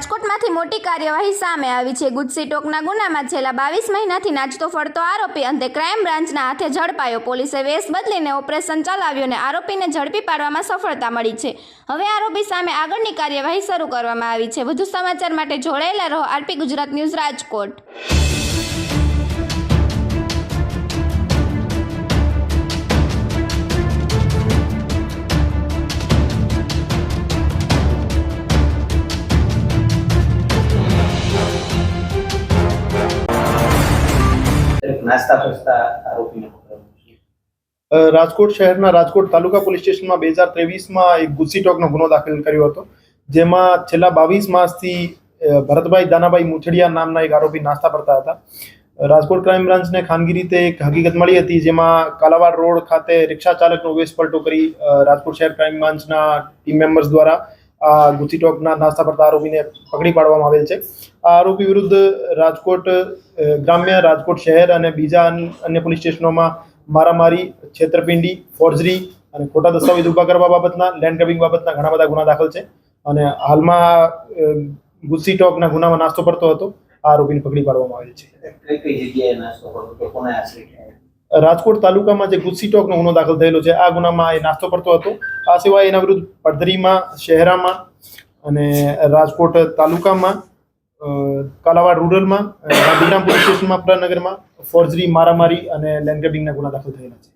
રાજકોટમાંથી મોટી કાર્યવાહી સામે આવી છે। ગુજસી ટોકના ગુનામાં છેલ્લા 22 મહિનાથી નાચતો ફરતો આરોપી અંતે ક્રાઇમ બ્રાન્ચના હાથે ઝડપાયો। પોલીસે વેશ બદલીને ઓપરેશન ચલાવ્યું અને આરોપીને ઝડપી પાડવામાં સફળતા મળી છે। હવે આરોપી સામે આગળની કાર્યવાહી શરૂ કરવામાં આવી છે। વધુ સમાચાર માટે જોડાયેલા રહો આરપી ગુજરાત ન્યૂઝ રાજકોટ। नास्ता फसता आरोपी રાજકોટ શહેરના રાજકોટ તાલુકા પોલીસ સ્ટેશનમાં 2023માં એક ગુસ્સી ટોકનો ગુનો દાખલ કર્યો હતો, જેમાં છેલ્લા 22 માસથી ભરતભાઈ દાનાભાઈ મુછડિયા નામના એક આરોપી નાસ્તા ફરતા હતા। રાજકોટ ક્રાઇમ બ્રાન્ચને ખાનગી રીતે એક હકીકત મળી હતી, જેમાં કાલાવાડ રોડ ખાતે રિક્ષા ચાલકનો વેશ પલટો કરી રાજકોટ શહેર ક્રાઇમ બ્રાન્ચના ટીમ મેમ્બર્સ દ્વારા આ ગુસ્સી ટોકના નાસ્તા ફરતા આરોપીને પકડી પાડવામાં આવેલ છે। આ આરોપી વિરુદ્ધ રાજકોટ ગ્રામ્ય, રાજકોટ શહેર અને બીજા અન્ય પોલીસ સ્ટેશનોમાં મારામારી, છેતરપિંડી, ફોર્જરી અને ખોટા દસ્તાવેજ ઊભા કરવા બાબતના, લેન્ડ ગ્રેબિંગ બાબતના ઘણા બધા ગુના દાખલ છે અને હાલમાં ગુસ્સી ટોકના ગુનામાં નાસ્તો કરતો હતો આ આરોપીને પકડી પાડવામાં આવેલ છે। કઈ જગ્યાએ નાસ્તો કરતો હતો, કોને આશ્રય? રાજકોટ તાલુકામાં જે ગુસ્સી ટોકનો ગુનો દાખલ થયેલો છે, આ ગુનામાં એ નાસ્તો કરતો હતો। આ સિવાય એના વિરુદ્ધ પડધરીમાં, શહેરામાં અને રાજકોટ તાલુકામાં, કાલાવાડ રૂરલમાં, ગાંધીગ્રામ પોલીસ સ્ટેશનમાં, પ્રનગરમાં ફોર્જરી, મારામારી અને લેન્ડ ગ્રેબિંગના ગુના દાખલ થયેલા છે।